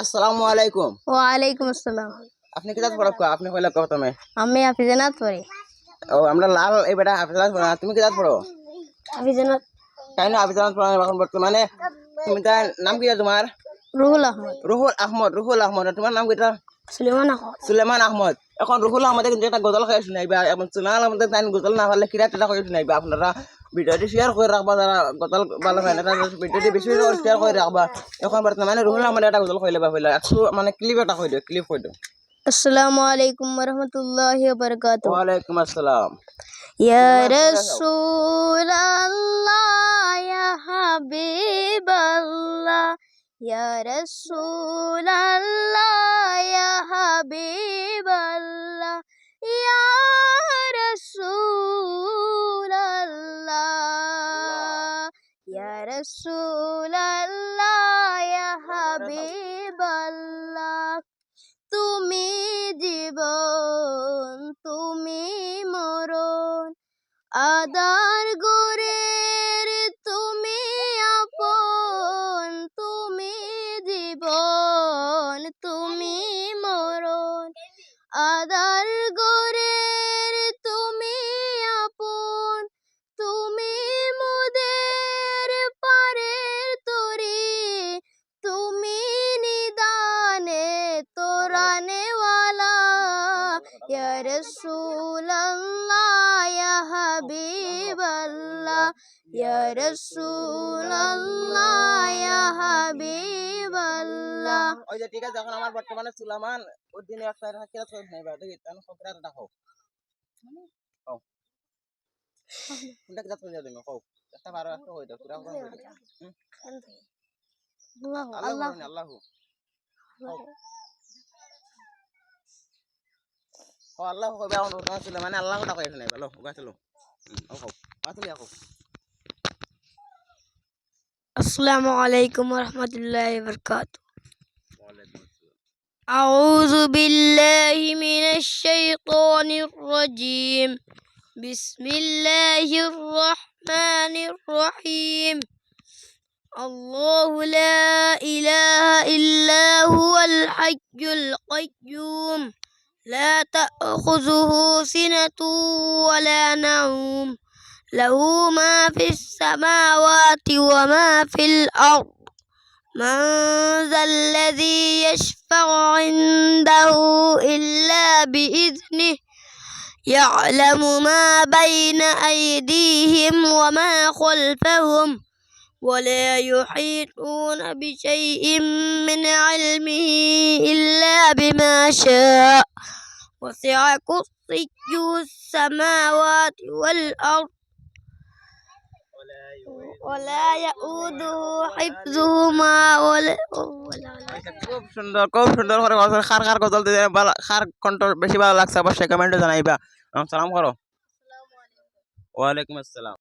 আসসালামু আলাইকুম। ওয়ালাইকুম আসসালাম। আপনি কিতাব পড়া আপনি কইলা কও তুমি। আমি হাফিজানাত পড়ি। ও আমরা লাল এই বেটা হাফিজাত পড়া তুমি কিতাব পড়ো? হাফিজানাত। তাই না হাফিজাত পড়া এখন বর্তমানে তুমি তার নাম কি তোমার? রুহুল আহমদ। রুহুল আহমদ তোমার নাম কিটা? সুলেমান আহমদ। সুলেমান আহমদ। এখন রুহুল আহমদের কিন্তু একটা গজল খাই শুনাইবা এবং সুলেমান আহমদের তাই গজল না পারলে কিরা টেটা করে শুনাইবা আপনারা ভিডিওটি শেয়ার করে রাখবা যারা গজল ভালো হয় না তারা ভিডিওটি বেশি বেশি শেয়ার করে রাখবা। এখন বর্তমানে রুহুল আহমদের একটা গজল কইলে বা কইলা একটু মানে ক্লিপ একটা কই দিও ক্লিপ কই দিও। আসসালামু আলাইকুম ওয়া রাহমাতুল্লাহি ওয়া বারাকাতুহু। ওয়া আলাইকুম আসসালাম। ইয়া রাসূলাল্লাহ ইয়া হাবিবাল্লাহ ইয়া রাসূলাল্লাহ ইয়া হাবিবাল্লাহ ইয়া রাসূলাল্লাহ ইয়া রাসূলাল্লাহ ইয়া হাবিবাল্লাহ তুমি জীবন তুমি মরণ আদার গোরের তুমি আপন তুমি জীবন তুমি মরণ আদার গোরের তুমি আপন তুমি মুদের পারের তরি তুমি নিদানে তোরানেওয়ালা ইয়া রাসূলুল্লাহ ইয়া হাবিবাল্লাহ ইয়া রাসূলুল্লাহ ইয়া হাবিবাল্লাহ। ওই যে ঠিক আছে এখন আমার বর্তমানে সুলেমান উদ্দিনে একটা কিরা ছবি নাই বা দেখি আমি খবরটা দেখো কও কোনটা কিরা ছবি দিমু কও একটা বারো একটা কই দাও পুরা কই দাও আল্লাহু আল্লাহু ও আল্লাহু কইবা on সুলেমান আল্লাহু টা কই নাই ভালো গাছলো ও কও গাছলি আকো। আসসালামু আলাইকুম ওয়া রাহমাতুল্লাহি ওয়া বারাকাতুহু। ওয়ালাইকুম আসসালাম। আউযু বিল্লাহি মিনাশ শাইতানির রাজীম। বিসমিল্লাহির রহমানির রহিম। আল্লাহু লা ইলাহা ইল্লা হুয়াল হাইয়ুল কাইয়্যুম লা তা'খুযুহু সিনাতুন ওয়া লা নাওম লাহু মা ফিস সামাওয়াতি ওয়া মা ফিল আরদ من ذا الذي يشفع عنده إلا بإذنه يعلم ما بين أيديهم وما خلفهم ولا يحيطون بشيء من علمه إلا بما شاء وسع كرسيه السماوات والأرض ولا يؤوده حفظهما খুব সুন্দর করে খার খার গজল দিতে খার কণ্ঠ বেশি ভালো লাগছে অবশ্যই কমেন্টে জানাইবা। সালাম করো। ওয়ালাইকুম আসসালাম।